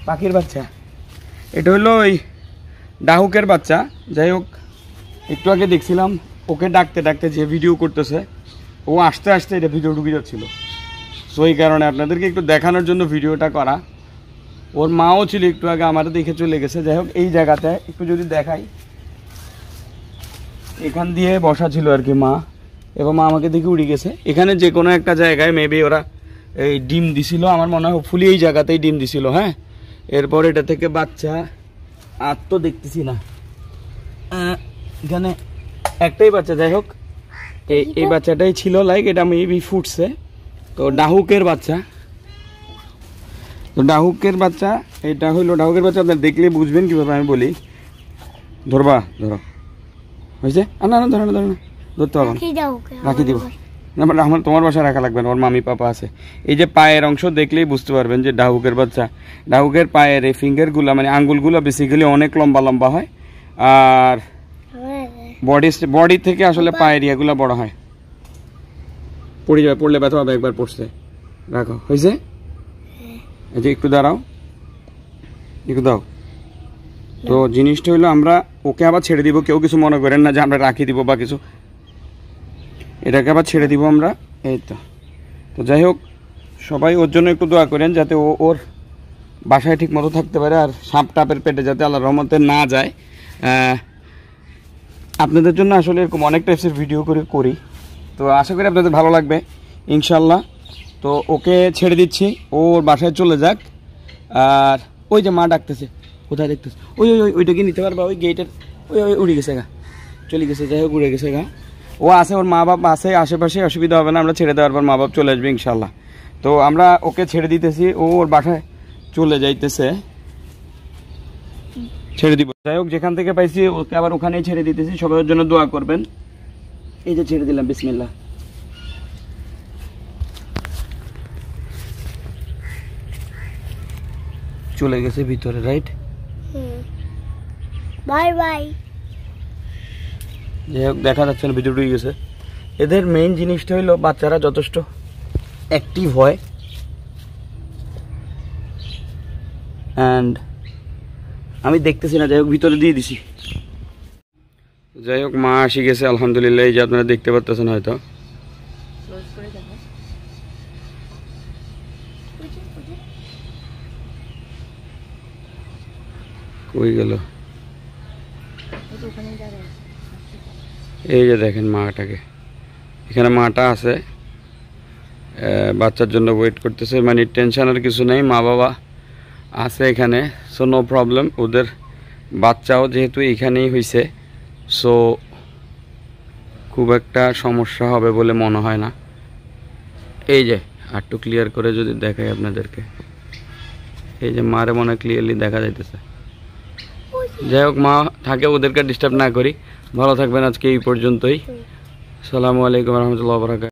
পাখির বাচ্চা এটা হলো ওই ডাহুকের বাচ্চা। যাই হোক, একটু আগে দেখছিলাম ওকে ডাকতে ডাকতে যে ভিডিও করতেছে, ও আস্তে আস্তে এটা ভিডিও ঢুকে যাচ্ছিল। সো এই কারণে আপনাদেরকে একটু দেখানোর জন্য ভিডিওটা করা। ওর মাও ছিল একটু আগে, আমারও দেখে চলে গেছে। যাই হোক, এই জায়গাতে একটু যদি দেখাই, এখান দিয়ে বসা ছিল আর কি মা, এবং মা আমাকে দেখে উড়ে গেছে। এখানে যে কোনো একটা জায়গায় মেবি ওরা এই ডিম দিছিল, আমার মনে হয় ফুলি এই জায়গাতেই ডিম দিছিল। হ্যাঁ, এরপর এটা থেকে বাচ্চা আর তো দেখতেছি না, এখানে একটাই বাচ্চা। যাই হোক, এই বাচ্চাটাই ছিল, লাইক এটা মেবি ফুটছে। তো ডাহুকের বাচ্চা, তো ডাহুকের বাচ্চা, এটা হইলো ডাহুকের বাচ্চা। আপনার দেখলে বুঝবেন কীভাবে আমি বলি। ধরবা, ধরো, হয়েছে? না না, ধরো না, ধরো না, ধরতে হবে, রাখি দিব না। আমার তোমার বাসায় রাখা লাগবে না, ওর মামি পাপা আছে। এই যে পায়ের অংশ দেখলেই বুঝতে পারবেন যে ডাহুকের বাচ্চা। ডাহুকের পায়ের এই ফিঙ্গারগুলো মানে আঙ্গুলগুলো বেসিক্যালি অনেক লম্বা লম্বা হয়, আর বডি থেকে আসলে পায়ের ইয়াগুলো বড় হয়। পড়ে যাবে, পড়লে ব্যথা হবে। একবার পড়ছে, রাখো, হয়েছে? এই যে একটু দাঁড়াও, একটু দাও। তো জিনিসটা হলো আমরা ওকে আবার ছেড়ে দিব, কেউ কিছু মনে করেন না যে আমরা রাখি দিব বা কিছু, এটাকে আবার ছেড়ে দিব আমরা। এই তো, তো যাই হোক, সবাই ওর জন্য একটু দোয়া করেন যাতে ও ওর বাসায় ঠিক মতো থাকতে পারে, আর সাপ টাপের পেটে যাতে আল্লাহর রহমতে না যায়। আপনাদের জন্য আসলে এরকম অনেক টাইপসের ভিডিও করি, তো আশা করি আপনাদের ভালো লাগবে ইনশাল্লাহ। তো ওকে ছেড়ে দিচ্ছি, ও ওর বাসায় চলে যাক। আর ওই যে মা ডাকতেছে, কোথায় দেখতেছে, ওইটা কি নিতে পারবা? ওই গেটের ওই উড়ে গেছে গা, চলে গেছে। যাই হোক, উড়ে গেছে গা। ও আছে, ওর মা বাপ আছে আশেপাশে, অসুবিধা হবে না। আমরা ছেড়ে দেওয়ার পর মা বাপ চলে আসবে ইনশাল্লাহ। তো আমরা ওকে ছেড়ে দিতেছি, ও ওর বাসায় চলে যাইতেছে, ছেড়ে দিব। যাই হোক, যেখান থেকে পাইছি ওকে আবার ওখানেই ছেড়ে দিতেছি। সবাই ওর জন্য দোয়া করবেন। এই যে ছেড়ে দিলাম, বিসমিল্লাহ। চলে গেছে ভিতরে, রাইট? Bye bye. যাই হোক, দেখা যাচ্ছে না, ভিতরে ঢুকে গেছে। এদের মেইন জিনিসটা হলো বাচ্চারা যথেষ্ট অ্যাক্টিভ হয়, অ্যান্ড আমি দেখতেছি না। যাই হোক, ভিতরে দিয়ে দিছি। যাই হোক, মা আসি গেছে আলহামদুলিল্লাহ। এই যে আপনারা দেখতে পাচ্ছেন হয়তো, কই গেল? এই যে দেখেন মাটাকে, এখানে মাটা আছে, বাচ্চার জন্য ওয়েট করতেছে। মানে টেনশন আর কিছু নেই, মা বাবা আছে এখানে, সো নো প্রবলেম। ওদের বাচ্চাও যেহেতু এখানেই হয়েছে, সো খুব একটা সমস্যা হবে বলে মনে হয় না। এই যে আরটু ক্লিয়ার করে যদি দেখাই আপনাদেরকে, এই যে মারে মনে ক্লিয়ারলি দেখা যাইতেছে। যাই হোক, মা থাকে, ওদেরকে ডিস্টার্ব না করি। ভালো থাকবেন, আজকে এই পর্যন্তই। আসসালামু আলাইকুম রহমতুল্লাহ বারাকাতুহু।